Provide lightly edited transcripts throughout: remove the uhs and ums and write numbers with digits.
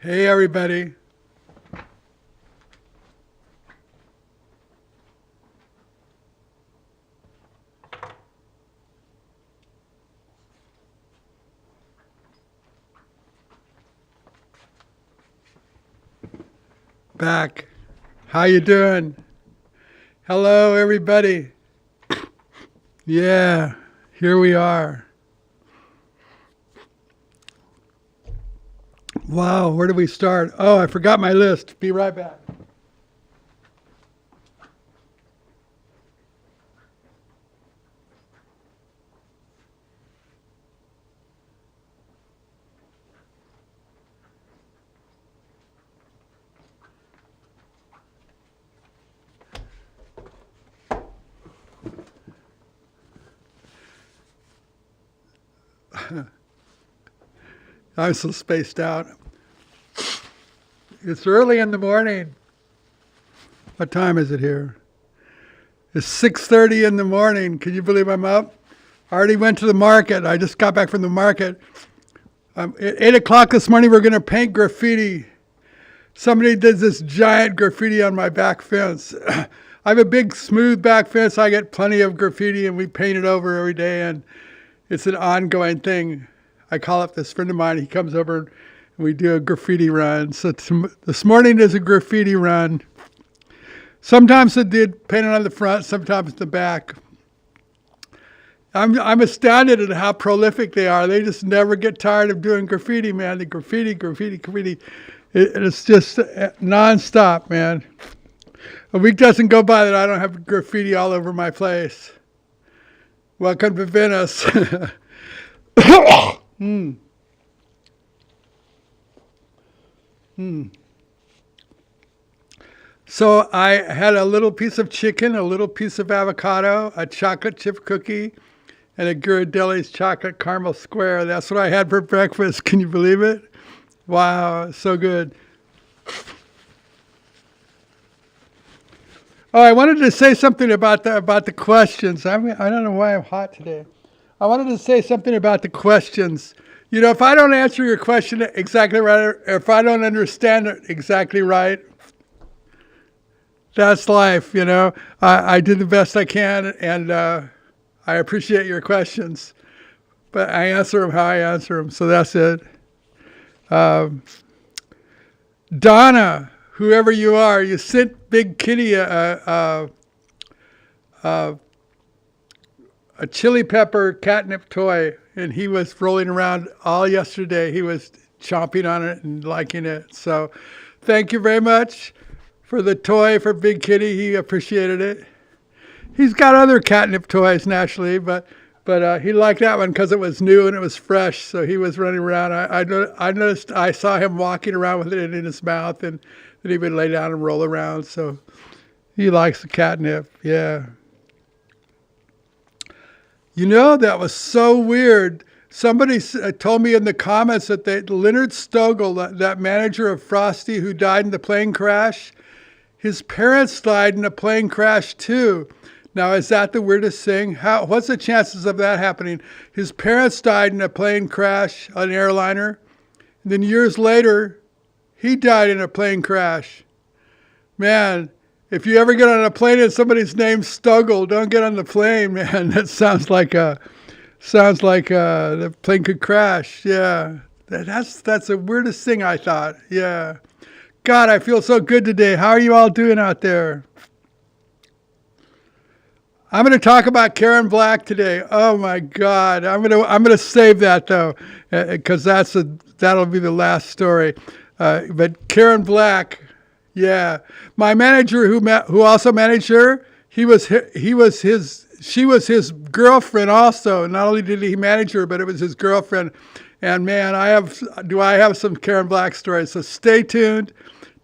Hey, everybody. Back. How you doing? Hello, everybody. Yeah, here we are. Wow, where do we start? Oh, I forgot my list. Be right back. I'm so spaced out. It's early in the morning. What time is it here? It's 6:30 in the morning. Can you believe I'm up? I already went to the market. I just got back from the market. At 8 o'clock this morning, we're going to paint graffiti. Somebody did this giant graffiti on my back fence. I have a big, smooth back fence. I get plenty of graffiti, and we paint it over every day, and it's an ongoing thing. I call up this friend of mine. He comes over, and we do a graffiti run. So this morning is a graffiti run. Sometimes I did paint it on the front, sometimes the back. I'm astounded at how prolific they are. They just never get tired of doing graffiti, man. The graffiti. It's just nonstop, man. A week doesn't go by that I don't have graffiti all over my place. Welcome to Venice. mm. Mm. So I had a little piece of chicken, a little piece of avocado, a chocolate chip cookie, and a Ghirardelli's chocolate caramel square. That's what I had for breakfast. Can you believe it? Wow, so good. Oh, I wanted to say something about the questions. I don't know why I'm hot today. I wanted to say something about the questions. You know, if I don't answer your question exactly right, or if I don't understand it exactly right, that's life, you know. I did the best I can, and I appreciate your questions, but I answer them how I answer them, so that's it. Um, Donna, whoever you are, you sent Big Kitty a chili pepper catnip toy, and he was rolling around all yesterday. He was chomping on it and liking it. So thank you very much for the toy for Big Kitty. He appreciated it. He's got other catnip toys naturally, but he liked that one because it was new and it was fresh. So he was running around. I noticed I saw him walking around with it in his mouth, and then he would lay down and roll around. So he likes the catnip. Yeah. You know, that was so weird. Somebody told me in the comments that Leonard Stogel, that manager of Frosty who died in the plane crash, his parents died in a plane crash too. Now, is that the weirdest thing? What's the chances of that happening? His parents died in a plane crash, an airliner. And then years later, he died in a plane crash. Man, if you ever get on a plane and somebody's name's Stogel, don't get on the plane, man. That sounds like the plane could crash. Yeah, that's the weirdest thing I thought. Yeah, God, I feel so good today. How are you all doing out there? I'm going to talk about Karen Black today. Oh my God, I'm going to save that though, because that'll be the last story. But Karen Black. Yeah, my manager who also managed her, she was his girlfriend also. Not only did he manage her, but it was his girlfriend. And man, I have some Karen Black stories. So stay tuned.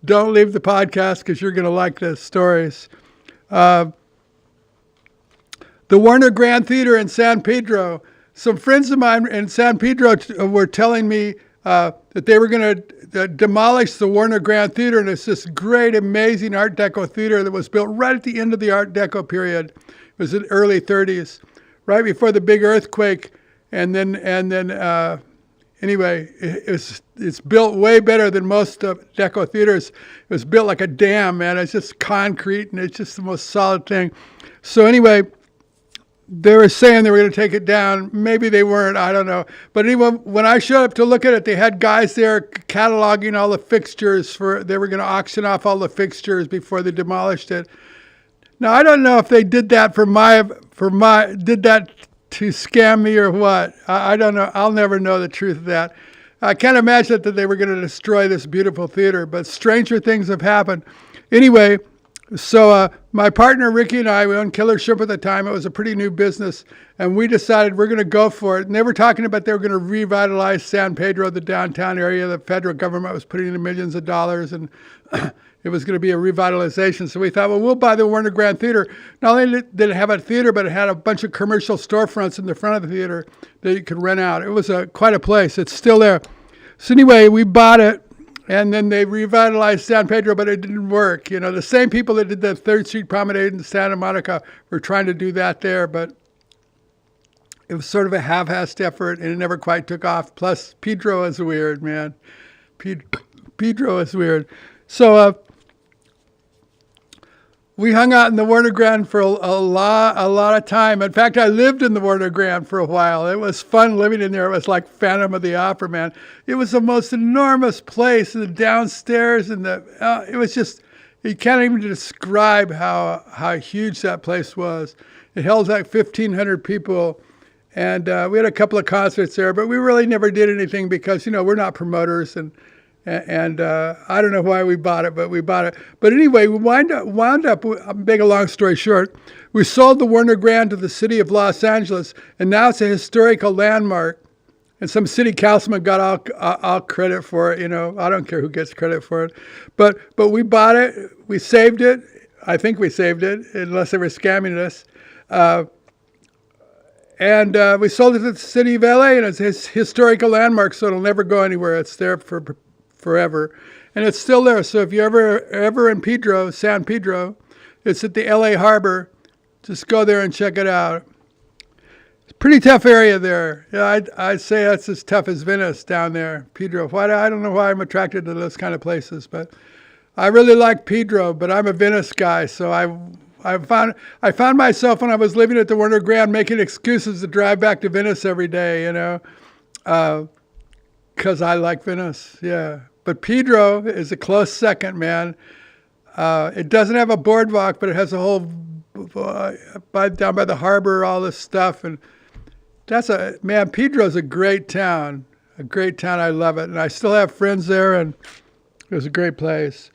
Don't leave the podcast because you're going to like the stories. The Warner Grand Theater in San Pedro. Some friends of mine in San Pedro were telling me that they were going to demolish the Warner Grand Theater, and it's this great, amazing Art Deco theater that was built right at the end of the Art Deco period. It was in the early 30s, right before the big earthquake, and then Anyway, it's built way better than most Deco theaters. It was built like a dam, man. It's just concrete, and it's just the most solid thing. So anyway, they were saying they were going to take it down. Maybe they weren't. I don't know. But anyway, when I showed up to look at it, they had guys there cataloging all the fixtures. They were going to auction off all the fixtures before they demolished it. Now, I don't know if they did that did that to scam me or what. I don't know. I'll never know the truth of that. I can't imagine that they were going to destroy this beautiful theater, but stranger things have happened. Anyway, so my partner Ricky and I, we owned Killer Shrimp at the time. It was a pretty new business, and we decided we're going to go for it. And they were talking about they were going to revitalize San Pedro, the downtown area. The federal government was putting in millions of dollars, and it was going to be a revitalization. So we thought, well, we'll buy the Warner Grand Theater. Not only did it have a theater, but it had a bunch of commercial storefronts in the front of the theater that you could rent out. It was quite a place. It's still there. So anyway, we bought it, and then they revitalized San Pedro, but it didn't work. You know, the same people that did the 3rd Street Promenade in Santa Monica were trying to do that there, but it was sort of a half-assed effort, and it never quite took off. Plus, Pedro is weird, man. Pedro is weird. So we hung out in the Warner Grand for a lot of time. In fact, I lived in the Warner Grand for a while. It was fun living in there. It was like Phantom of the Opera, man. It was the most enormous place. The downstairs and it was just, you can't even describe how huge that place was. It held like 1,500 people. And we had a couple of concerts there, but we really never did anything because, we're not promoters. And I don't know why we bought it, but we bought it. But anyway, we wound up, make a long story short, we sold the Warner Grand to the city of Los Angeles, and now it's a historical landmark. And some city councilman got all credit for it. I don't care who gets credit for it. But we bought it. We saved it. I think we saved it, unless they were scamming us. And we sold it to the city of LA, and it's a historical landmark, so it'll never go anywhere. It's there forever, and it's still there. So if you're ever in Pedro, San Pedro, it's at the LA Harbor. Just go there and check it out. It's a pretty tough area there. Yeah, I'd say that's as tough as Venice down there, Pedro. I don't know why I'm attracted to those kind of places, but I really like Pedro. But I'm a Venice guy, so I found myself when I was living at the Warner Grand making excuses to drive back to Venice every day. Because I like Venice, yeah. But Pedro is a close second, man. It doesn't have a boardwalk, but it has a whole, down by the harbor, all this stuff. And Pedro's a great town. A great town, I love it. And I still have friends there, and it was a great place.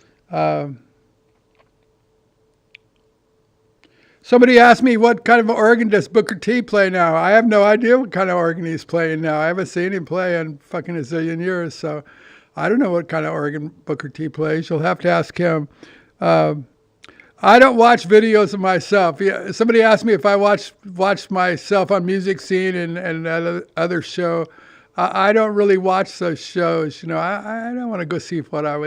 Somebody asked me what kind of organ does Booker T play now. I have no idea what kind of organ he's playing now. I haven't seen him play in fucking a zillion years, so I don't know what kind of organ Booker T plays. You'll have to ask him. I don't watch videos of myself. Yeah, somebody asked me if I watched myself on Music Scene and other show. I don't really watch those shows. I don't want to go see what I'm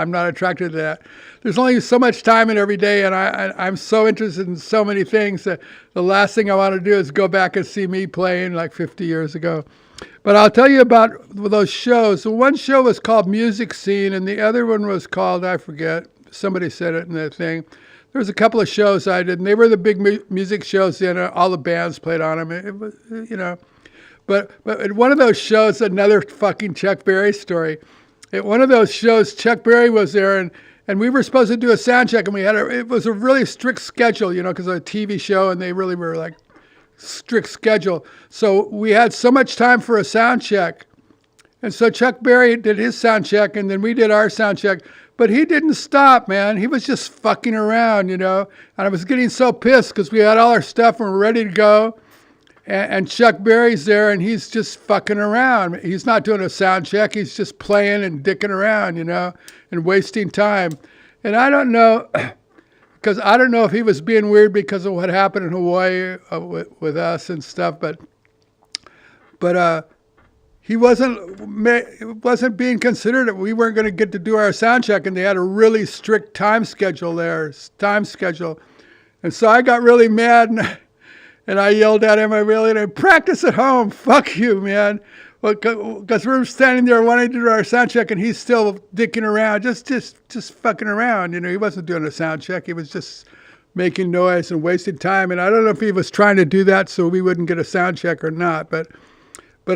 not attracted to that. There's only so much time in every day, and I'm so interested in so many things that the last thing I want to do is go back and see me playing like 50 years ago. But I'll tell you about those shows. The one show was called Music Scene, and the other one was called, I forget, somebody said it in the thing. There was a couple of shows I did, and they were the big music shows, all the bands played on them. It was, But at one of those shows, another fucking Chuck Berry story. At one of those shows, Chuck Berry was there, and we were supposed to do a sound check, and it was a really strict schedule, because it was a TV show, and they really were like strict schedule. So we had so much time for a sound check. And so Chuck Berry did his sound check, and then we did our sound check. But he didn't stop, man. He was just fucking around, And I was getting so pissed because we had all our stuff and we're ready to go. And Chuck Berry's there, and he's just fucking around. He's not doing a sound check. He's just playing and dicking around, and wasting time. And I don't know, because I don't know if he was being weird because of what happened in Hawaii with us and stuff, but he wasn't being considered that we weren't going to get to do our sound check, and they had a really strict time schedule there, And so I got really mad, And I yelled at him, I really did. Practice at home. Fuck you, man. Well, because we're standing there wanting to do our sound check, and he's still dicking around, just fucking around. He wasn't doing a sound check. He was just making noise and wasting time. And I don't know if he was trying to do that so we wouldn't get a sound check or not. But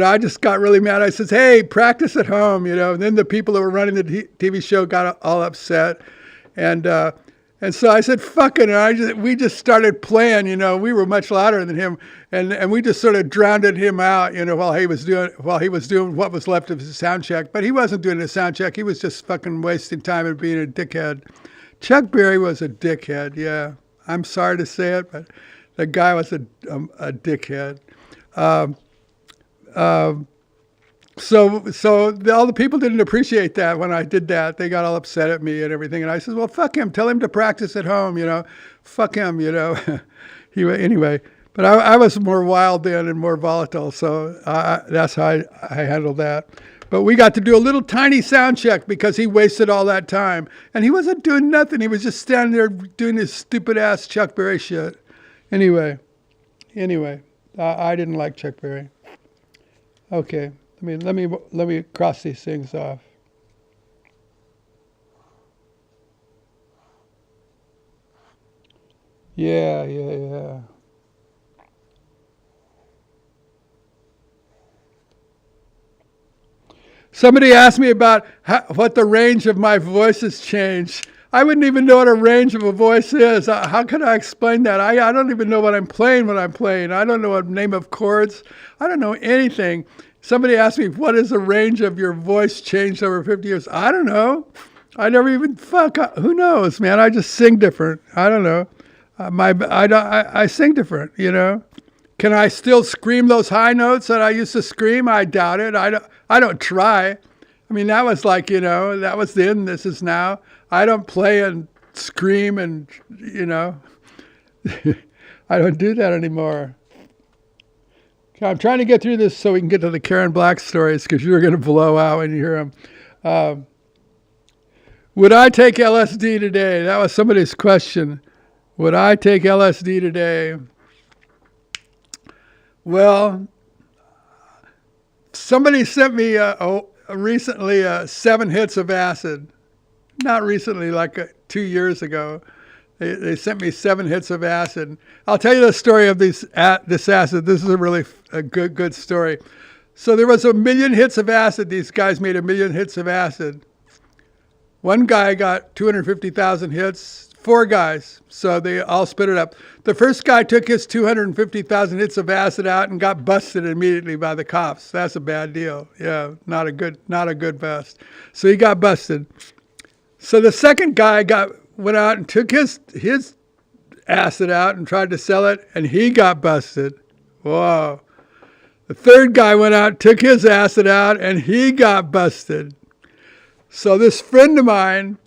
I just got really mad. I says, hey, practice at home, And then the people that were running the TV show got all upset. And so I said, fuck it. And we just started playing, We were much louder than him. And we just sort of drowned him out, while he was doing what was left of his sound check. But he wasn't doing a sound check. He was just fucking wasting time and being a dickhead. Chuck Berry was a dickhead, yeah. I'm sorry to say it, but the guy was a dickhead. So all the people didn't appreciate that when I did that. They got all upset at me and everything. And I said, well, fuck him. Tell him to practice at home, Fuck him, Anyway, but I was more wild then and more volatile. So that's how I handled that. But we got to do a little tiny sound check because he wasted all that time. And he wasn't doing nothing. He was just standing there doing his stupid ass Chuck Berry shit. Anyway, I didn't like Chuck Berry. Okay. Let me cross these things off. Yeah. Somebody asked me about what the range of my voice has changed. I wouldn't even know what a range of a voice is. How can I explain that? I don't even know what I'm playing when I'm playing. I don't know what name of chords. I don't know anything. Somebody asked me, what is the range of your voice changed over 50 years? I don't know. I never even, who knows, man? I just sing different. I don't know. I sing different, Can I still scream those high notes that I used to scream? I doubt it. I don't try. That was like, that was then, this is now. I don't play and scream and, I don't do that anymore. I'm trying to get through this so we can get to the Karen Black stories because you're going to blow out when you hear them. Would I take LSD today? That was somebody's question. Would I take LSD today? Well, somebody sent me recently 7 hits of acid. Not recently, like 2 years ago. They sent me 7 hits of acid. I'll tell you the story of this acid. This is a good story. So there was 1 million hits of acid. These guys made 1 million hits of acid. One guy got 250,000 hits, 4 guys. So they all split it up. The first guy took his 250,000 hits of acid out and got busted immediately by the cops. That's a bad deal. Yeah, not a good bust. So he got busted. So the second guy went out and took his acid out and tried to sell it, and he got busted. Whoa. The third guy went out, took his acid out, and he got busted. So this friend of mine,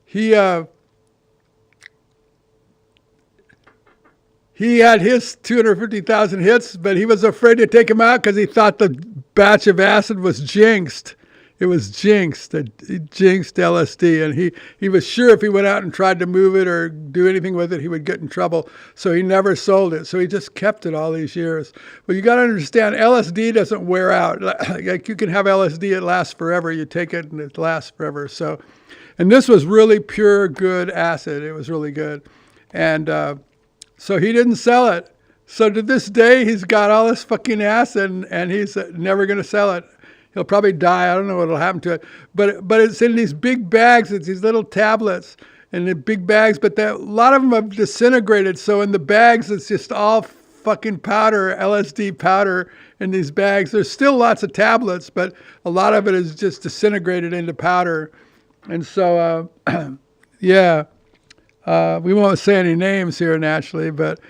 he had his 250,000 hits, but he was afraid to take them out because he thought the batch of acid was jinxed. It was jinxed. He jinxed LSD, and he was sure if he went out and tried to move it or do anything with it, he would get in trouble. So he never sold it. So he just kept it all these years. But you got to understand, LSD doesn't wear out. Like you can have LSD, it lasts forever. You take it and it lasts forever. So, and this was really pure, good acid. It was really good. And so he didn't sell it. So to this day, he's got all this fucking acid, and he's never going to sell it. He'll probably die. I don't know what will happen to it. But it's in these big bags. It's these little tablets in the big bags. But a lot of them have disintegrated. So in the bags, it's just all fucking powder, LSD powder in these bags. There's still lots of tablets, but a lot of it is just disintegrated into powder. And so, yeah, we won't say any names here naturally, but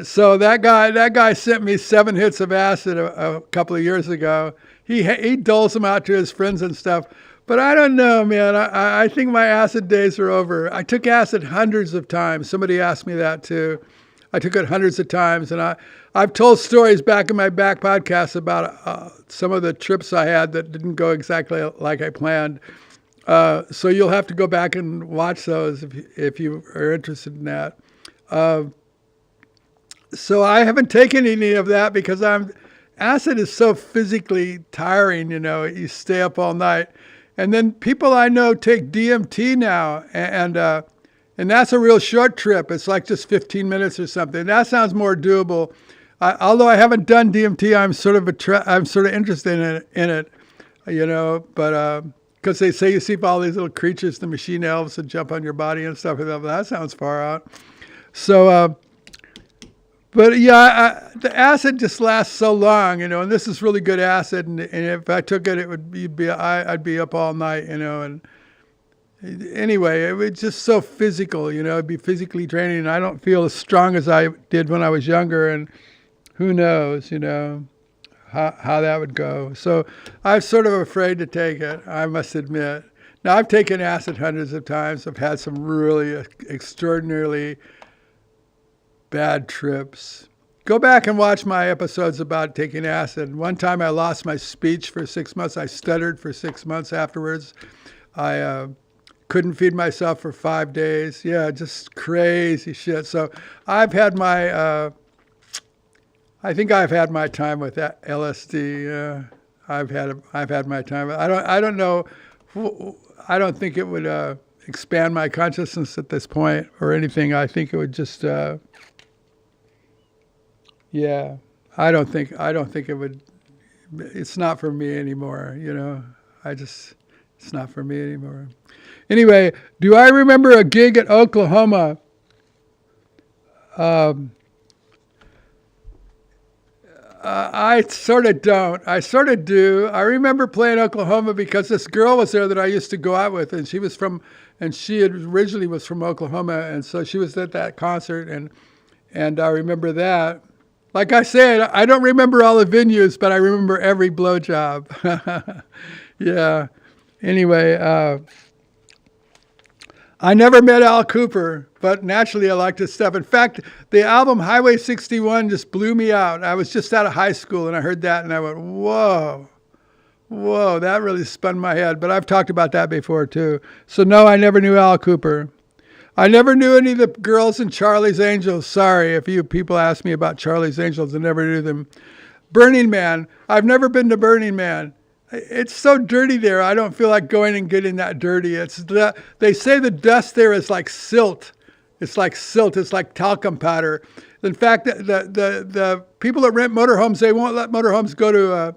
so that guy sent me 7 hits of acid a couple of years ago. He doles them out to his friends and stuff. But I don't know, man. I think my acid days are over. I took acid hundreds of times. Somebody asked me that too. I took it hundreds of times. And I've told stories back in my back podcast about some of the trips I had that didn't go exactly like I planned. So you'll have to go back and watch those if you are interested in that. So I haven't taken any of that because acid is so physically tiring, you stay up all night. And then people I know take DMT now, and that's a real short trip. It's like just 15 minutes or something. That sounds more doable. Although I haven't done DMT, I'm sort of interested in it, but because they say you see all these little creatures, the machine elves that jump on your body and stuff like that. But that sounds far out. So, but yeah, the acid just lasts so long, and this is really good acid. And if I took it, I'd be up all night, and anyway, it was just so physical, it'd be physically draining. And I don't feel as strong as I did when I was younger, and who knows, how that would go. So I'm sort of afraid to take it, I must admit. Now, I've taken acid hundreds of times. I've had some really extraordinarily bad trips. Go back and watch my episodes about taking acid. One time I lost my speech for 6 months. I stuttered for 6 months afterwards. I couldn't feed myself for 5 days. Yeah, just crazy shit. So I've had my... I think I've had my time with that LSD. I've had my time. I don't know. I don't think it would expand my consciousness at this point or anything. I think it would just. Yeah. I don't think it would. It's not for me anymore. It's not for me anymore. Anyway, do I remember a gig at Oklahoma? I sort of don't. I sort of do. I remember playing Oklahoma because this girl was there that I used to go out with, and she originally was from Oklahoma, and so she was at that concert, and I remember that. Like I said, I don't remember all the venues, but I remember every blowjob. Yeah. Anyway, I never met Al Cooper, but naturally I liked his stuff. In fact, the album Highway 61 just blew me out. I was just out of high school and I heard that and I went, whoa, that really spun my head. But I've talked about that before too. So no, I never knew Al Cooper. I never knew any of the girls in Charlie's Angels. Sorry if you people ask me about Charlie's Angels. I never knew them. Burning Man. I've never been to Burning Man. It's so dirty there. I don't feel like going and getting that dirty. They say the dust there is like silt. It's like silt. It's like talcum powder. In fact, the people that rent motorhomes, they won't let motorhomes go to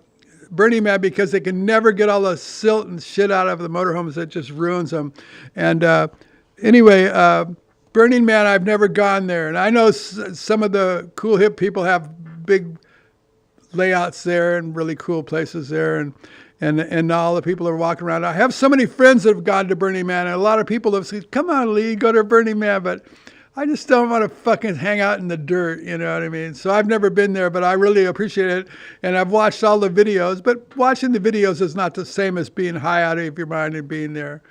Burning Man because they can never get all the silt and shit out of the motorhomes. It just ruins them. And anyway, Burning Man, I've never gone there. And I know some of the cool hip people have big layouts there and really cool places there, and all the people are walking around. I have so many friends that have gone to Burning Man, and a lot of people have said, come on, Lee, go to Burning Man, but I just don't want to fucking hang out in the dirt, you know what I mean? So I've never been there, but I really appreciate it, and I've watched all the videos, but watching the videos is not the same as being high out of your mind and being there.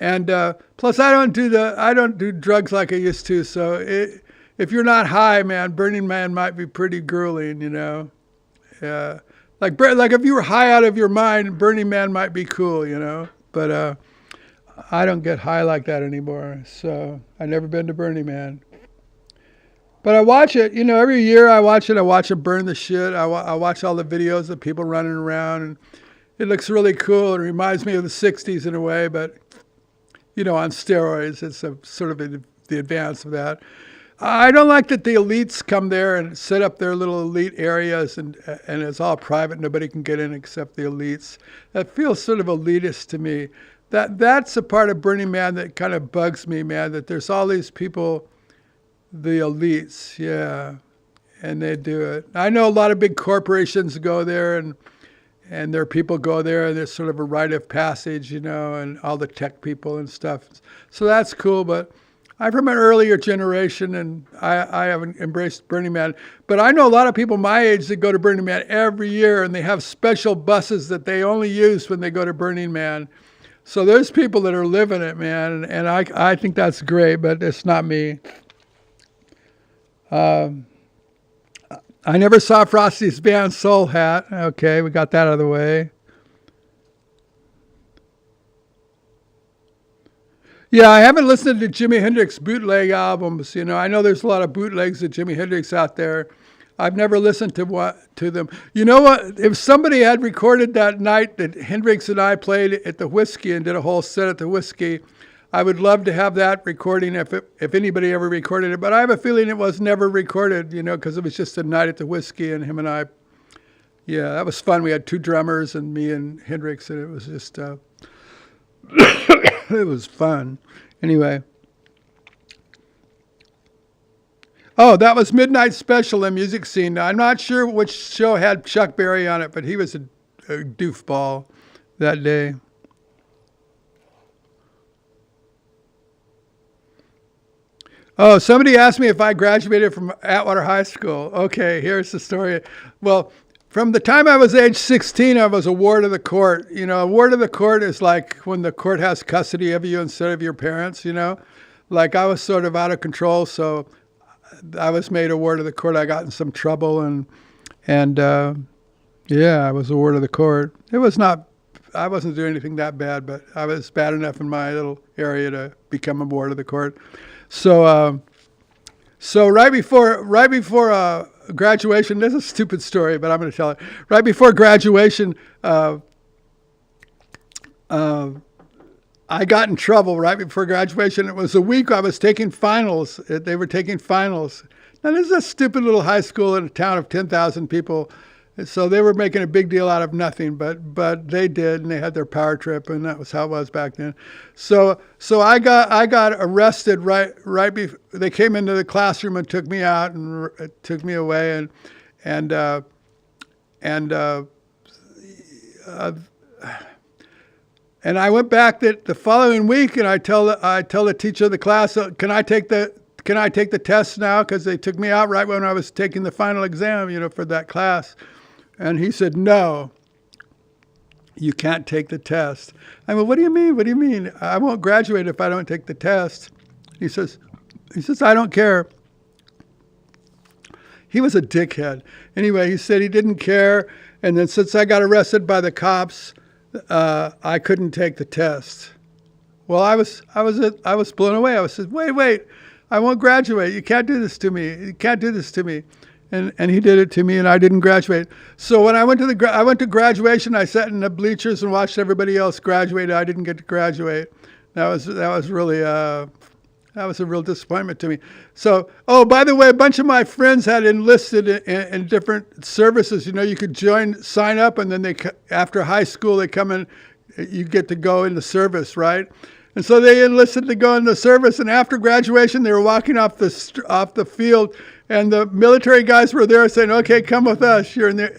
And plus, I don't do drugs like I used to, so if you're not high, man, Burning Man might be pretty grueling, Yeah, like if you were high out of your mind, Burning Man might be cool, But I don't get high like that anymore, so I've never been to Burning Man. But I watch it, every year I watch it. I watch it burn the shit. I watch all the videos of people running around, and it looks really cool. It reminds me of the '60s in a way, but on steroids. It's sort of the advance of that. I don't like that the elites come there and set up their little elite areas and it's all private. Nobody can get in except the elites. That feels sort of elitist to me. That's a part of Burning Man that kind of bugs me, man, that there's all these people, the elites, yeah, and they do it. I know a lot of big corporations go there and their people go there and there's sort of a rite of passage, and all the tech people and stuff. So that's cool, but I'm from an earlier generation, and I haven't embraced Burning Man. But I know a lot of people my age that go to Burning Man every year, and they have special buses that they only use when they go to Burning Man. So there's people that are living it, man, and I think that's great, but it's not me. I never saw Frosty's band Soul Hat. Okay, we got that out of the way. Yeah, I haven't listened to Jimi Hendrix bootleg albums. I know there's a lot of bootlegs of Jimi Hendrix out there. I've never listened to them. You know what? If somebody had recorded that night that Hendrix and I played at the Whiskey and did a whole set at the Whiskey, I would love to have that recording if anybody ever recorded it. But I have a feeling it was never recorded, because it was just a night at the Whiskey and him and I. Yeah, that was fun. We had two drummers and me and Hendrix, and it was just it was fun. Anyway. Oh, that was Midnight Special in Music Scene. Now, I'm not sure which show had Chuck Berry on it, but he was a doofball that day. Oh, somebody asked me if I graduated from Atwater High School. Okay, here's the story. Well, from the time I was age 16, I was a ward of the court. A ward of the court is like when the court has custody of you instead of your parents, Like I was sort of out of control, so I was made a ward of the court. I got in some trouble, and yeah, I was a ward of the court. It was not, I wasn't doing anything that bad, but I was bad enough in my little area to become a ward of the court. So right before graduation, this is a stupid story, but I'm going to tell it. Right before graduation, I got in trouble right before graduation. It was a week I was taking finals. They were taking finals. Now, this is a stupid little high school in a town of 10,000 people. So they were making a big deal out of nothing, but they did, and they had their power trip, and that was how it was back then. So I got arrested right before they came into the classroom and took me out and took me away, and I went back the following week, and I tell the teacher of the class, can I take the test now? Because they took me out right when I was taking the final exam, for that class. And he said, no, you can't take the test. I went, what do you mean? What do you mean? I won't graduate if I don't take the test. He says, I don't care. He was a dickhead. Anyway, he said he didn't care. And then since I got arrested by the cops, I couldn't take the test. Well, I was blown away. I was said, wait, I won't graduate. You can't do this to me. You can't do this to me. And he did it to me, and I didn't graduate. So when I went to graduation, I sat in the bleachers and watched everybody else graduate. I didn't get to graduate. That was really that was a real disappointment to me. So, by the way, a bunch of my friends had enlisted in different services. You could sign up, and then after high school they come in. You get to go into service, right? And so they enlisted to go into service. And after graduation, they were walking off the field. And the military guys were there saying, okay, come with us. You're in there.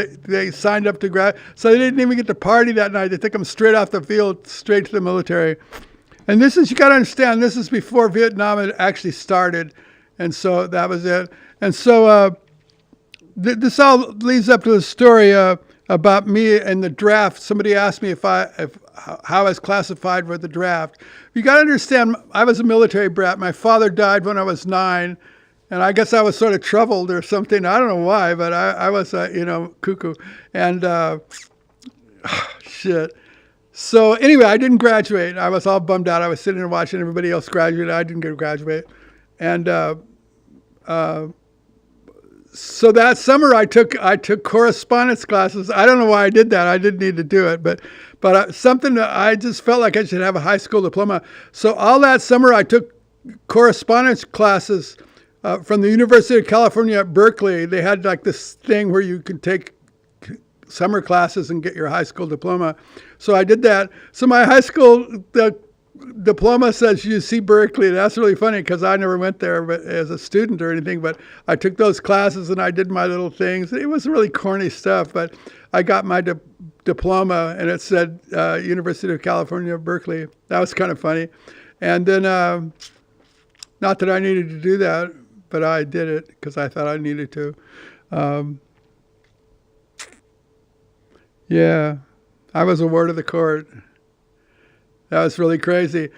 They signed up to grad. So they didn't even get to party that night. They took them straight off the field, straight to the military. And you got to understand, this is before Vietnam had actually started. And so that was it. And so this all leads up to the story about me and the draft. Somebody asked me how I was classified for the draft. You got to understand, I was a military brat. My father died when I was 9. And I guess I was sort of troubled or something. I don't know why, but I was, cuckoo. And shit. So anyway, I didn't graduate. I was all bummed out. I was sitting there watching everybody else graduate. I didn't get to graduate. And so that summer I took correspondence classes. I don't know why I did that. I didn't need to do it, but something that I just felt like I should have a high school diploma. So all that summer I took correspondence classes. From the University of California at Berkeley. They had like this thing where you could take summer classes and get your high school diploma. So I did that. So my high school diploma says UC Berkeley. That's really funny because I never went there as a student or anything, but I took those classes and I did my little things. It was really corny stuff, but I got my diploma and it said University of California at Berkeley. That was kind of funny. And then, not that I needed to do that, but I did it because I thought I needed to. Yeah, I was a ward of the court. That was really crazy.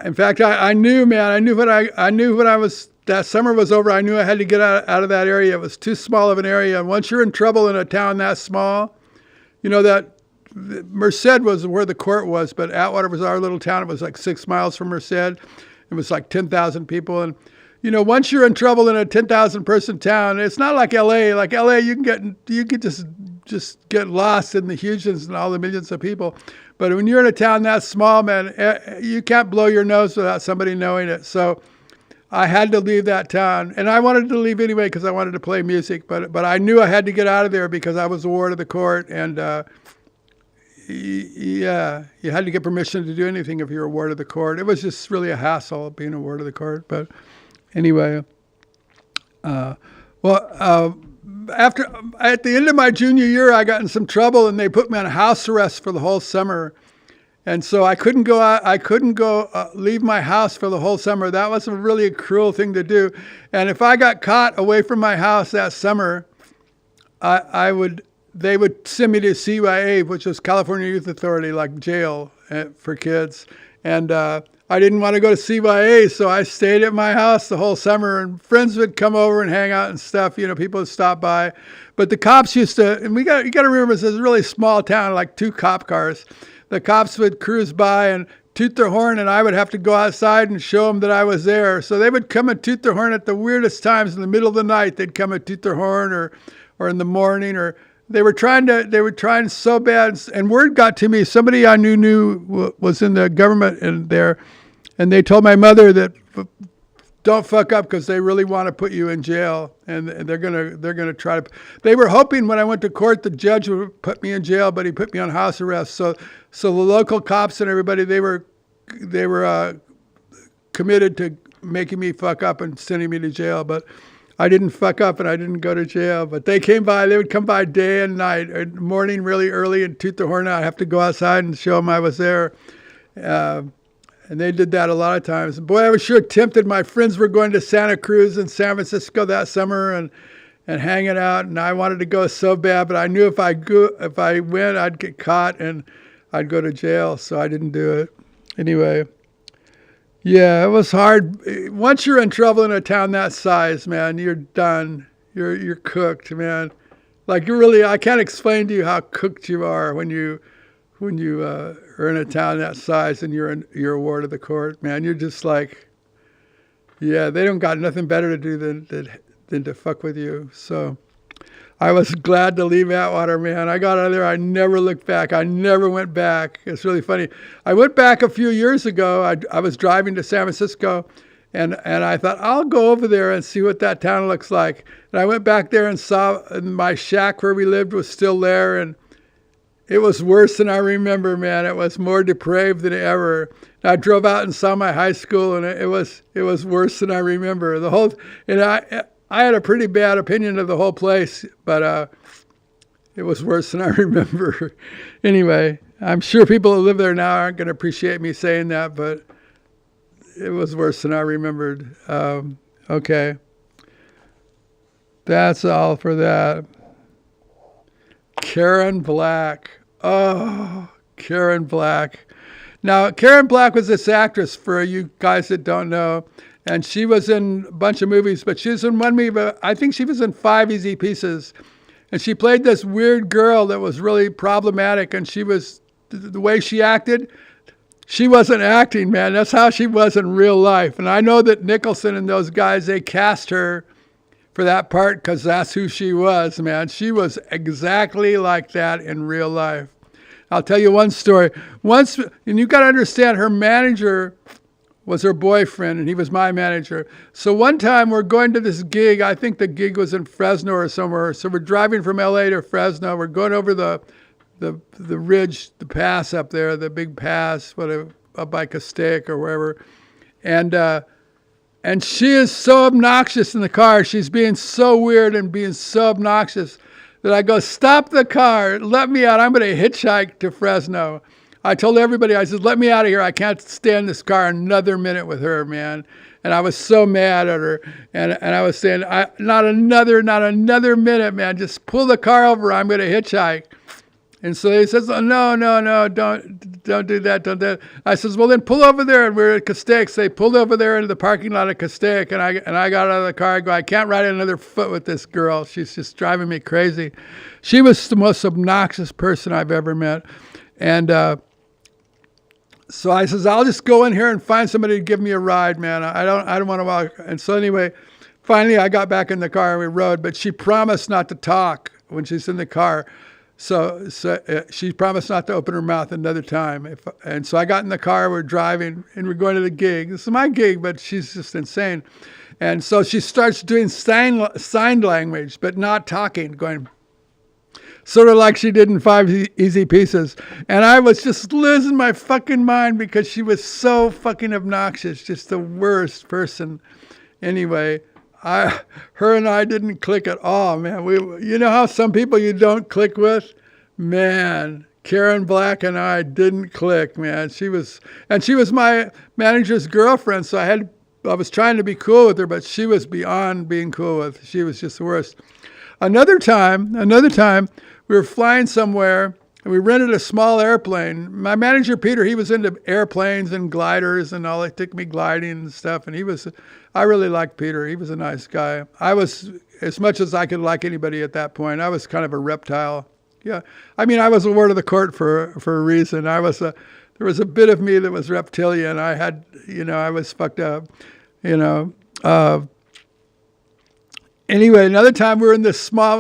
In fact, I knew, man. I knew when that summer was over. I knew I had to get out of that area. It was too small of an area. And once you're in trouble in a town that small, that Merced was where the court was, but Atwater was our little town. It was like 6 miles from Merced. It was like 10,000 people. And, once you're in trouble in a 10,000 person town, it's not like LA. Like LA, you can just get lost in the hugeness and all the millions of people. But when you're in a town that small, man, you can't blow your nose without somebody knowing it. So I had to leave that town, and I wanted to leave anyway because I wanted to play music. But I knew I had to get out of there because I was a ward of the court, and yeah, you had to get permission to do anything if you're a ward of the court. It was just really a hassle being a ward of the court. But anyway, after at the end of my junior year, I got in some trouble, and they put me on house arrest for the whole summer. And so I couldn't go out. I couldn't go leave my house for the whole summer. That was really a cruel thing to do. And if I got caught away from my house that summer, they would send me to CYA, which was California Youth Authority, like jail for kids. And I didn't want to go to CYA, so I stayed at my house the whole summer. And friends would come over and hang out and stuff. People would stop by. But the cops used to, and you got to remember, it's a really small town, like 2 cop cars. The cops would cruise by and toot their horn, and I would have to go outside and show them that I was there. So they would come and toot their horn at the weirdest times in the middle of the night. They'd come and toot their horn, or in the morning, or they were trying so bad. And word got to me. Somebody I knew was in the government in there, and they told my mother that don't fuck up because they really want to put you in jail, and they're gonna try to. They were hoping when I went to court the judge would put me in jail, but he put me on house arrest. So the local cops and everybody, they were committed to making me fuck up and sending me to jail. But I didn't fuck up and I didn't go to jail. But they came by. They would come by day and night, morning really early, and toot the horn out. I have to go outside and show them I was there. And they did that a lot of times. Boy, I was sure tempted. My friends were going to Santa Cruz and San Francisco that summer and hanging out, and I wanted to go so bad, but I knew if I went, I'd get caught and I'd go to jail, so I didn't do it. Anyway, yeah, it was hard. Once you're in trouble in a town that size, man, you're done. You're cooked, man. Like I can't explain to you how cooked you are when you are in a town that size and you're a ward of the court, man. You're just like, yeah, they don't got nothing better to do than to fuck with you. So I was glad to leave Atwater, man. I got out of there. I never looked back. I never went back. It's really funny. I went back a few years ago. I was driving to San Francisco, and I thought, I'll go over there and see what that town looks like. And I went back there and saw my shack where we lived was still there, and it was worse than I remember, man. It was more depraved than ever. I drove out and saw my high school, and it was worse than I remember. I had a pretty bad opinion of the whole place, but it was worse than I remember. Anyway, I'm sure people who live there now aren't going to appreciate me saying that, but it was worse than I remembered. Okay. That's all for that. Karen Black. Oh, Karen Black. Now, Karen Black was this actress, for you guys that don't know, and she was in a bunch of movies, but she was in one movie, but I think she was in 5 Easy Pieces. And she played this weird girl that was really problematic, and the way she acted, she wasn't acting, man. That's how she was in real life. And I know that Nicholson and those guys, they cast her for that part because that's who she was, man. She was exactly like that in real life. I'll tell you one story. Once, and you got to understand, her manager was her boyfriend, and he was my manager. So one time we're going to this gig. I think the gig was in Fresno or somewhere. So we're driving from LA to Fresno. We're going over the ridge, the pass up there, the big pass, whatever, up by Castaic or wherever. And she is so obnoxious in the car. She's being so weird and being so obnoxious that I go, stop the car, let me out. I'm going to hitchhike to Fresno. I told everybody, I said, let me out of here. I can't stay in this car another minute with her, man. And I was so mad at her. And I was saying, not another minute, man. Just pull the car over. I'm going to hitchhike. And so he says, oh, no, don't do that, don't do that. I says, well, then pull over there. And we're at Castex. They pulled over there into the parking lot of Castex, and I got out of the car. I go, I can't ride another foot with this girl. She's just driving me crazy. She was the most obnoxious person I've ever met. And so I says, I'll just go in here and find somebody to give me a ride, man. I don't want to walk. And so anyway, finally I got back in the car and we rode, but she promised not to talk when she's in the car. So she promised not to open her mouth another time. And so I got in the car, we're driving, and we're going to the gig. This is my gig, but she's just insane. And so she starts doing sign language, but not talking, going sort of like she did in Five Easy Pieces. And I was just losing my fucking mind because she was so fucking obnoxious, just the worst person. Anyway, her and I didn't click at all, man. You know how some people you don't click with? Man, Karen Black and I didn't click, man. She was my manager's girlfriend, so I was trying to be cool with her, but she was beyond being cool with. She was just the worst. Another time, we were flying somewhere, and we rented a small airplane. My manager, Peter, he was into airplanes and gliders and all. He took me gliding and stuff, and I really liked Peter. He was a nice guy. I was, as much as I could like anybody at that point, I was kind of a reptile. Yeah, I mean, I was a word of the court for a reason. There was a bit of me that was reptilian. I was fucked up, Anyway, another time we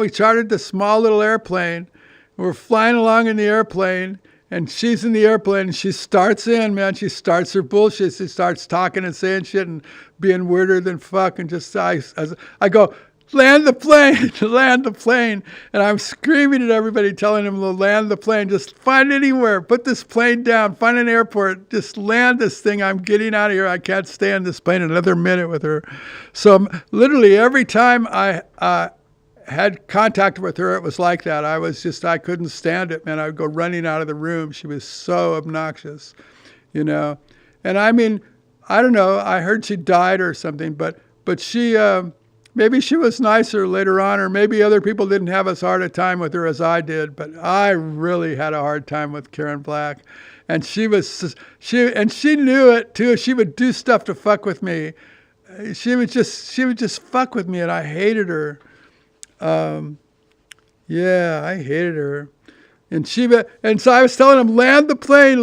chartered this small little airplane. We're flying along in the airplane, and she's in the airplane, and she starts her bullshit. She starts talking and saying shit and being weirder than fuck, and just, I go, land the plane, land the plane. And I'm screaming at everybody, telling them to land the plane. Just find anywhere, put this plane down, find an airport, just land this thing. I'm getting out of here. I can't stay on this plane another minute with her. So literally every time I had contact with her, it was like that. I couldn't stand it, man. I would go running out of the room. She was so obnoxious, And I mean, I don't know. I heard she died or something, but she, maybe she was nicer later on, or maybe other people didn't have as hard a time with her as I did, but I really had a hard time with Karen Black. And she knew it too. She would do stuff to fuck with me. She would just fuck with me, and I hated her. Yeah, I hated her. And so I was telling him, land the plane.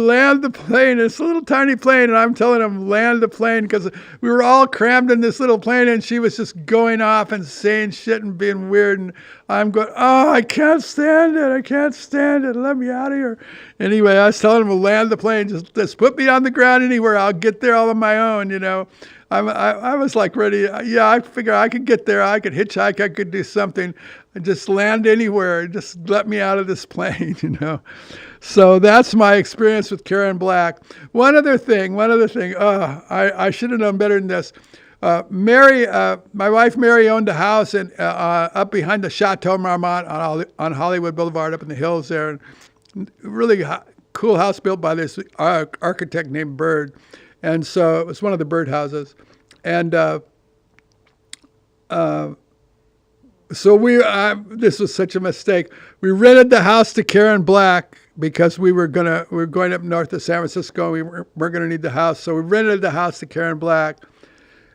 It's a little tiny plane. And I'm telling him, land the plane, because we were all crammed in this little plane, and she was just going off and saying shit and being weird. And I'm going, oh, I can't stand it. Let me out of here. Anyway, I was telling him to land the plane. Just put me on the ground anywhere. I'll get there all on my own, I was like ready. Yeah, I figured I could get there. I could hitchhike. I could do something. Just land anywhere. Just let me out of this plane, So that's my experience with Karen Black. One other thing. I should have known better than this. Mary, my wife Mary, owned a house up behind the Chateau Marmont on Hollywood Boulevard, up in the hills there. And really cool house built by this architect named Bird. And so it was one of the birdhouses. And so this was such a mistake. We rented the house to Karen Black because we were going up north of San Francisco. We weren't going to need the house. So we rented the house to Karen Black.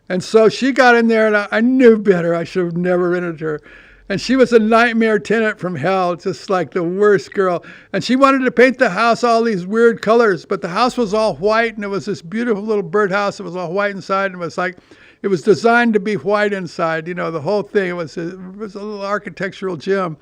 And so she got in there, and I knew better. I should have never rented her. And she was a nightmare tenant from hell, just like the worst girl. And she wanted to paint the house all these weird colors, but the house was all white, and it was this beautiful little birdhouse. It was all white inside, and it was designed to be white inside. The whole thing. It was a little architectural gem.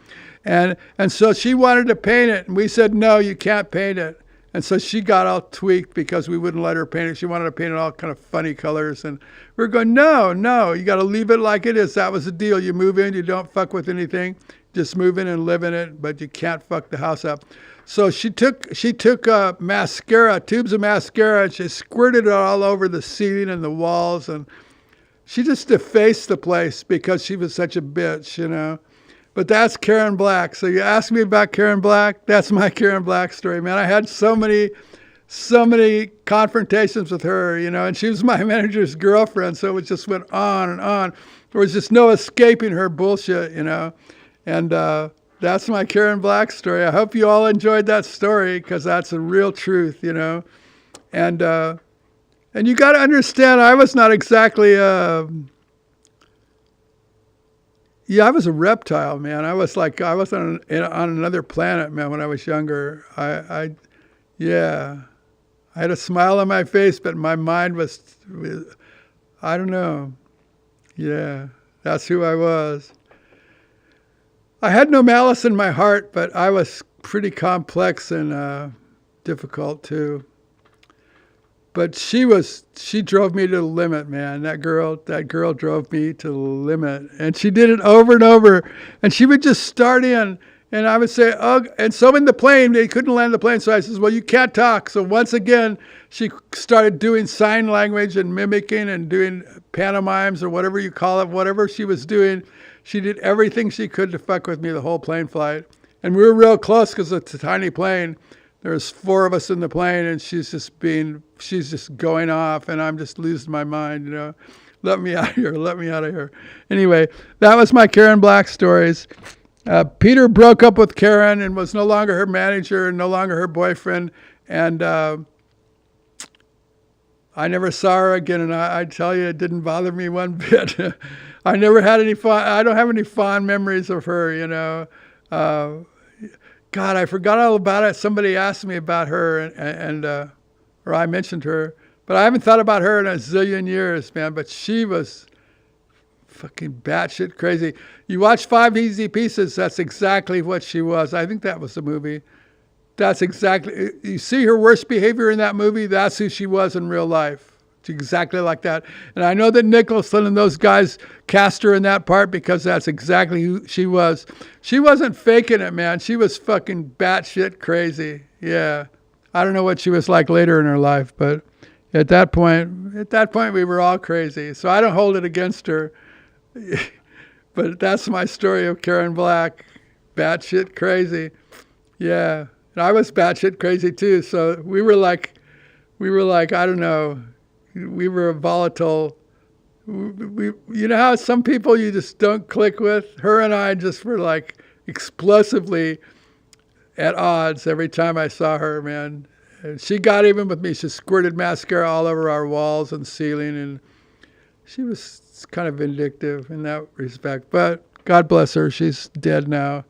And so she wanted to paint it, and we said, no, you can't paint it. And so she got all tweaked because we wouldn't let her paint it. She wanted to paint it all kind of funny colors. And we were going, no, you got to leave it like it is. That was the deal. You move in, you don't fuck with anything. Just move in and live in it, but you can't fuck the house up. So she took mascara, tubes of mascara, and she squirted it all over the ceiling and the walls. And she just defaced the place because she was such a bitch, But that's Karen Black. So you ask me about Karen Black, that's my Karen Black story, man. I had so many confrontations with her, and she was my manager's girlfriend, so it just went on and on. There was just no escaping her bullshit, And That's my Karen Black story. I hope you all enjoyed that story because that's a real truth, you know. And and you got to understand, I was not exactly yeah, I was a reptile, man. I was on another planet, man. When I was younger, yeah, I had a smile on my face, but my mind was, I don't know. Yeah, that's who I was. I had no malice in my heart, but I was pretty complex and difficult too. But she drove me to the limit, man. That girl drove me to the limit. And she did it over and over. And she would just start in, and I would say, oh, and so in the plane, they couldn't land the plane. So I says, well, you can't talk. So once again, she started doing sign language and mimicking and doing pantomimes or whatever you call it, whatever she was doing. She did everything she could to fuck with me the whole plane flight. And we were real close because it's a tiny plane. There's four of us in the plane, and she's just going off, and I'm just losing my mind, you know. Let me out of here, let me out of here. Anyway, that was my Karen Black stories. Peter broke up with Karen and was no longer her manager and no longer her boyfriend, and I never saw her again, and I tell you, it didn't bother me one bit. I never had any fun. I don't have any fond memories of her, you know. God, I forgot all about it. Somebody asked me about her, or I mentioned her, but I haven't thought about her in a zillion years, man. But she was fucking batshit crazy. You watch Five Easy Pieces, that's exactly what she was. I think that was the movie. That's exactly, you see her worst behavior in that movie, that's who she was in real life. It's exactly like that. And I know that Nicholson and those guys cast her in that part because that's exactly who she was. She wasn't faking it, man. She was fucking batshit crazy. Yeah. I don't know what she was like later in her life, but at that point we were all crazy. So I don't hold it against her. But that's my story of Karen Black. Batshit crazy. Yeah. And I was batshit crazy too. So we were like, I don't know. We were a volatile. You know how some people you just don't click with? Her and I just were like explosively at odds every time I saw her, man. And she got even with me. She squirted mascara all over our walls and ceiling, and she was kind of vindictive in that respect. But God bless her, she's dead now.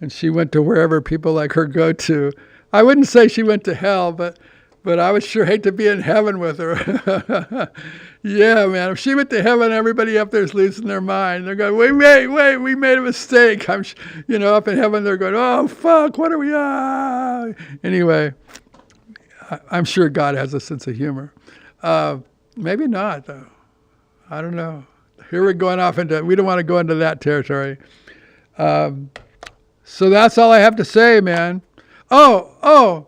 And she went to wherever people like her go to. I wouldn't say she went to hell, but I would sure hate to be in heaven with her. Yeah, man. If she went to heaven, everybody up there's losing their mind. They're going, wait, we made a mistake. Up in heaven, they're going, oh, fuck, what are we on? Anyway, I'm sure God has a sense of humor. Maybe not, though. I don't know. Here we're going off into, we don't want to go into that territory. So that's all I have to say, man. Oh.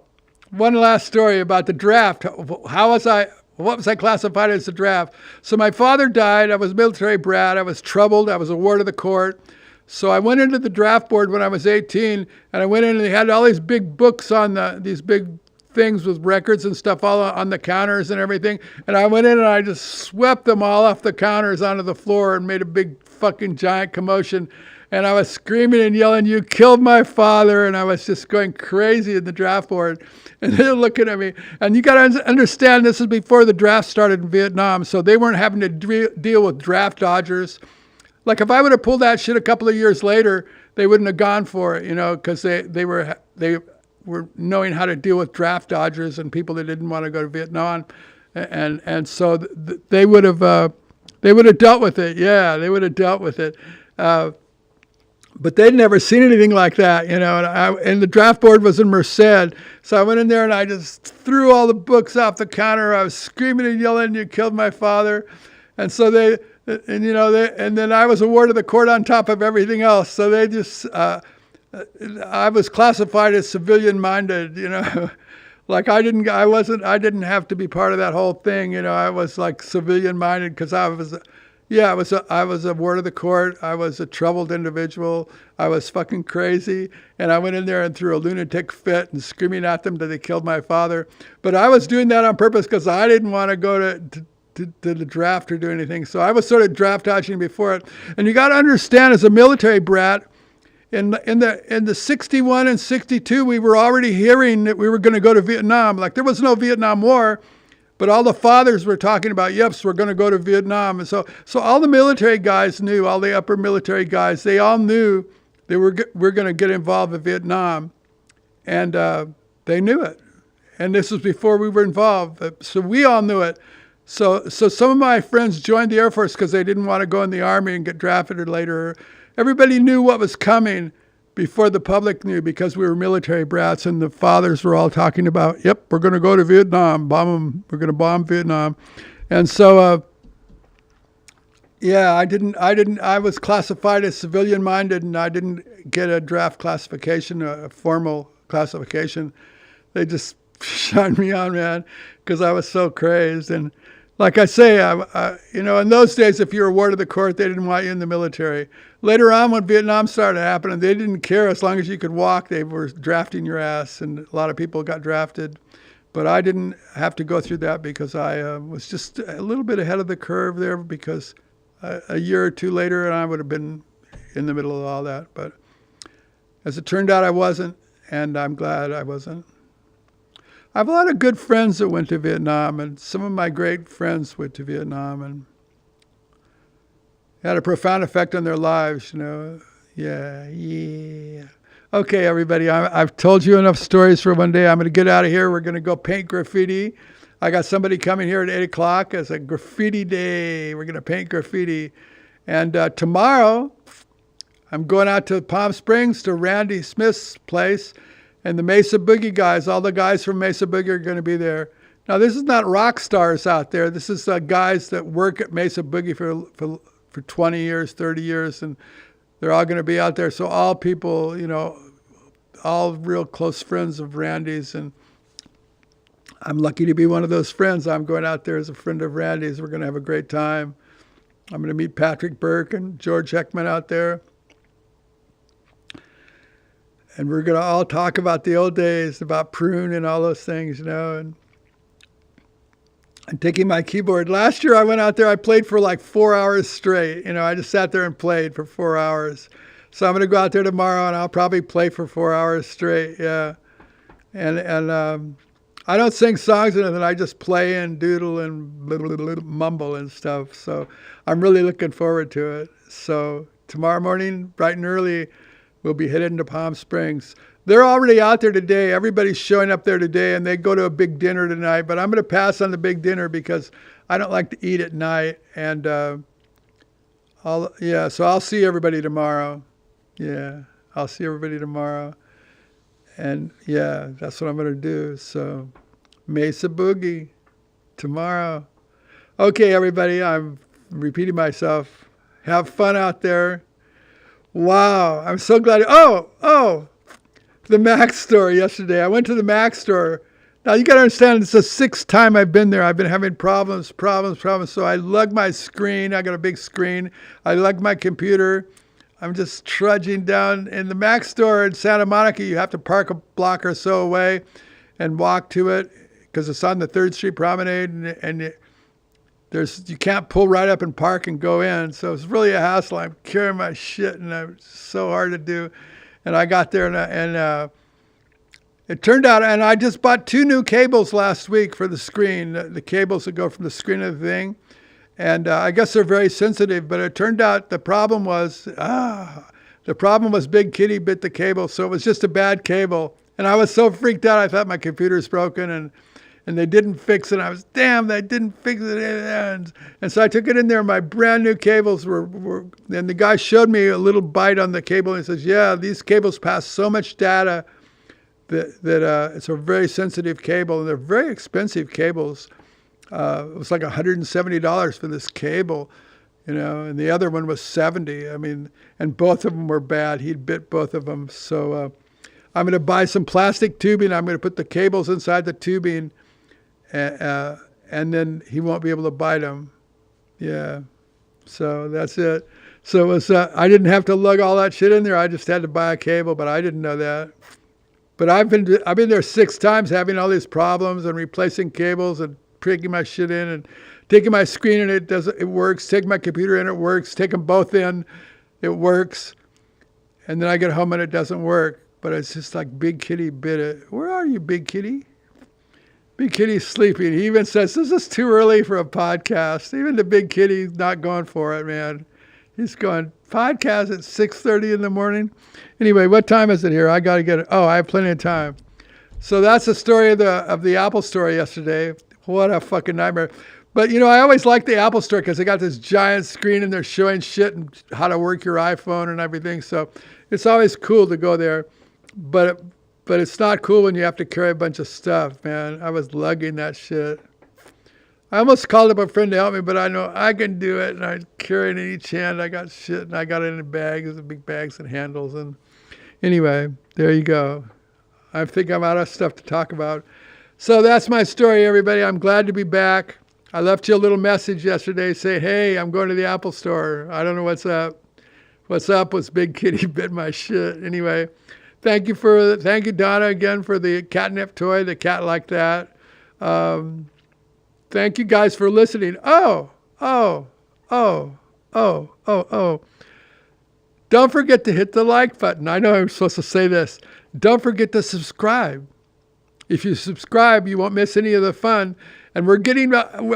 One last story about the draft. What was I classified as a draft? So my father died. I was a military brat. I was troubled. I was a ward of the court. So I went into the draft board when I was 18, and I went in and they had all these big books on these big things with records and stuff all on the counters and everything. And I went in and I just swept them all off the counters onto the floor and made a big fucking giant commotion. And I was screaming and yelling, you killed my father. And I was just going crazy in the draft board. And they're looking at me. And you got to understand, this is before the draft started in Vietnam. So they weren't having to deal with draft dodgers. Like if I would have pulled that shit a couple of years later, they wouldn't have gone for it, because they were knowing how to deal with draft dodgers and people that didn't want to go to Vietnam. And so they would have dealt with it. Yeah, they would have dealt with it. But they'd never seen anything like that, and the draft board was in Merced. So I went in there and I just threw all the books off the counter. I was screaming and yelling, you killed my father. And so and then I was a ward of the court on top of everything else. So they just, I was classified as civilian minded, like I didn't have to be part of that whole thing. I was like civilian minded because I was a ward of the court. I was a troubled individual. I was fucking crazy. And I went in there and threw a lunatic fit and screaming at them that they killed my father. But I was doing that on purpose because I didn't want to go to the draft or do anything. So I was sort of draft dodging before it. And you got to understand, as a military brat, In the 61 and 62, we were already hearing that we were going to go to Vietnam. Like there was no Vietnam War, but all the fathers were talking about, yes, we're going to go to Vietnam. And so all the military guys knew, all the upper military guys, they all knew they were going to get involved in Vietnam, and they knew it. And this was before we were involved, so we all knew it. So some of my friends joined the Air Force because they didn't want to go in the Army and get drafted later. Everybody knew what was coming before the public knew, because we were military brats, and the fathers were all talking about, yep, we're going to go to Vietnam, bomb them, we're going to bomb Vietnam. And so, I was classified as civilian minded, and I didn't get a draft classification, a formal classification. They just shined me on, man, because I was so crazed. And like I say, in those days, if you were ward of the court, they didn't want you in the military. Later on, when Vietnam started happening, they didn't care. As long as you could walk, they were drafting your ass, and a lot of people got drafted. But I didn't have to go through that because I was just a little bit ahead of the curve there, because a year or two later, and I would have been in the middle of all that. But as it turned out, I wasn't, and I'm glad I wasn't. I have a lot of good friends that went to Vietnam, and some of my great friends went to Vietnam, and had a profound effect on their lives, Yeah. Okay, everybody, I've told you enough stories for one day. I'm going to get out of here. We're going to go paint graffiti. I got somebody coming here at 8 o'clock. It's a graffiti day. We're going to paint graffiti. And tomorrow, I'm going out to Palm Springs to Randy Smith's place. And the Mesa Boogie guys, all the guys from Mesa Boogie are going to be there. Now, this is not rock stars out there. This is guys that work at Mesa Boogie for 20 years, 30 years, and they're all going to be out there. So all people, all real close friends of Randy's, and I'm lucky to be one of those friends. I'm going out there as a friend of Randy's. We're going to have a great time. I'm going to meet Patrick Burke and George Heckman out there. And we're going to all talk about the old days, about prune and all those things, and I'm taking my keyboard. Last year I went out there, I played for like 4 hours straight. I just sat there and played for 4 hours. So I'm going to go out there tomorrow, and I'll probably play for 4 hours straight, yeah. And I don't sing songs or anything. I just play and doodle and mumble and stuff. So I'm really looking forward to it. So tomorrow morning, bright and early, we'll be headed into Palm Springs. They're already out there today. Everybody's showing up there today, and they go to a big dinner tonight. But I'm going to pass on the big dinner because I don't like to eat at night. And so I'll see everybody tomorrow. Yeah, I'll see everybody tomorrow. And yeah, that's what I'm going to do. So Mesa Boogie tomorrow. Okay, everybody, I'm repeating myself. Have fun out there. Wow, I'm so glad. Oh. The Mac store yesterday. I went to the Mac store. Now, you got to understand, it's the 6th time I've been there. I've been having problems. So I lug my screen. I got a big screen. I lug my computer. I'm just trudging down. In the Mac store in Santa Monica, you have to park a block or so away and walk to it because it's on the 3rd Street Promenade, and you can't pull right up and park and go in. So it's really a hassle. I'm carrying my shit, and it's so hard to do. And I got there, and it turned out, and I just bought 2 new cables last week for the screen, the cables that go from the screen of the thing. And I guess they're very sensitive, but it turned out the problem was Big Kitty bit the cable, so it was just a bad cable. And I was so freaked out, I thought my computer's broken, and they didn't fix it. I was, damn, they didn't fix it. And so I took it in there. My brand new cables were, and the guy showed me a little bite on the cable. And he says, yeah, these cables pass so much data that it's a very sensitive cable. And they're very expensive cables. It was like $170 for this cable, and the other one was $70. I mean, and both of them were bad. He'd bit both of them. So I'm going to buy some plastic tubing. I'm going to put the cables inside the tubing. And then he won't be able to bite them. Yeah. So that's it. So it was, I didn't have to lug all that shit in there. I just had to buy a cable, but I didn't know that. But I've been there 6 times having all these problems and replacing cables and taking my shit in and taking my screen and it works. Taking my computer in, it works. Take them both in, it works. And then I get home and it doesn't work. But it's just like Big Kitty bit it. Where are you, Big Kitty? Big Kitty's sleeping. He even says, this is too early for a podcast. Even the Big Kitty's not going for it, man. He's going, podcast at 6:30 in the morning? Anyway, what time is it here? I got to get it. Oh, I have plenty of time. So that's the story of the Apple Store yesterday. What a fucking nightmare. But, you know, I always like the Apple Store because they got this giant screen and they're showing shit and how to work your iPhone and everything. So it's always cool to go there. But it's not cool when you have to carry a bunch of stuff, man. I was lugging that shit. I almost called up a friend to help me, but I know I can do it. And I carry it in each hand. I got shit and I got it in bags, big bags and handles. And anyway, there you go. I think I'm out of stuff to talk about. So that's my story, everybody. I'm glad to be back. I left you a little message yesterday saying, hey, I'm going to the Apple Store. I don't know what's up. What's up was Big Kitty bit my shit. Anyway, thank you, Donna, again, for the catnip toy, the cat like that. Thank you guys for listening. Oh. Don't forget to hit the like button. I know I'm supposed to say this. Don't forget to subscribe. If you subscribe, you won't miss any of the fun. And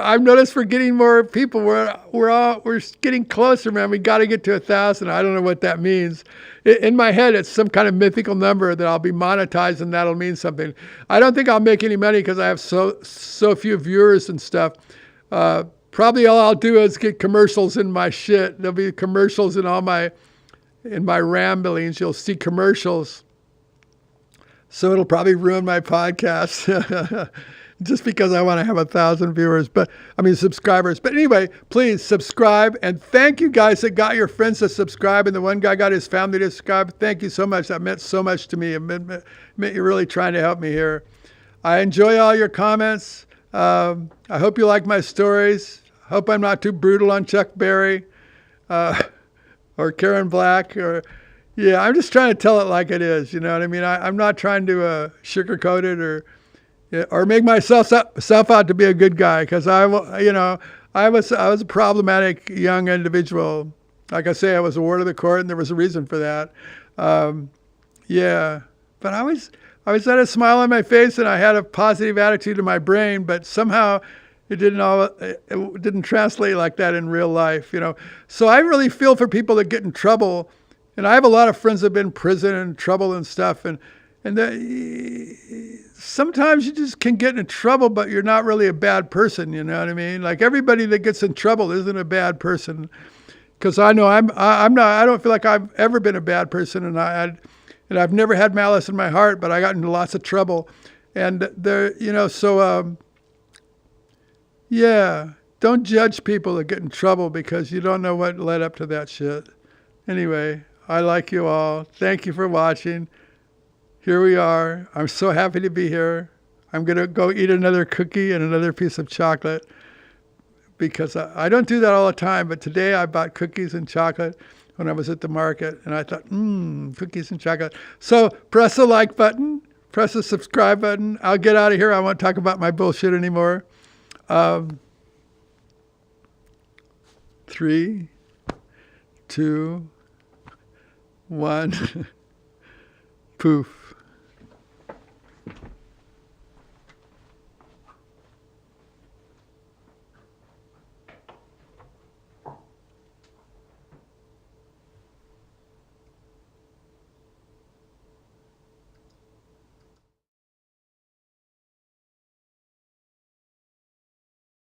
I've noticed we're getting more people. We're getting closer, man. We got to get to 1,000. I don't know what that means. In my head, it's some kind of mythical number that I'll be monetized and that'll mean something. I don't think I'll make any money because I have so few viewers and stuff. Probably all I'll do is get commercials in my shit. There'll be commercials in my ramblings. You'll see commercials. So it'll probably ruin my podcast. Just because I want to have 1,000 subscribers. But anyway, please subscribe. And thank you guys that got your friends to subscribe. And the one guy got his family to subscribe. Thank you so much. That meant so much to me. It meant you're really trying to help me here. I enjoy all your comments. I hope you like my stories. I hope I'm not too brutal on Chuck Berry or Karen Black. I'm just trying to tell it like it is. You know what I mean? I'm not trying to sugarcoat it or make myself out to be a good guy, because I was a problematic young individual. Like I say, I was a ward of the court, and there was a reason for that. But I always had a smile on my face, and I had a positive attitude in my brain. But somehow, it didn't translate like that in real life. You know, so I really feel for people that get in trouble, and I have a lot of friends that have been in prison and trouble and stuff, and sometimes you just can get in trouble, but you're not really a bad person. You know what I mean? Like, everybody that gets in trouble isn't a bad person, because I know I'm not. I don't feel like I've ever been a bad person, and I've never had malice in my heart, but I got into lots of trouble, and don't judge people that get in trouble because you don't know what led up to that shit. Anyway, I like you all. Thank you for watching. Here we are. I'm so happy to be here. I'm going to go eat another cookie and another piece of chocolate, because I don't do that all the time. But today I bought cookies and chocolate when I was at the market, and I thought, cookies and chocolate. So press the like button, press the subscribe button. I'll get out of here. I won't talk about my bullshit anymore. 3, 2, 1, poof.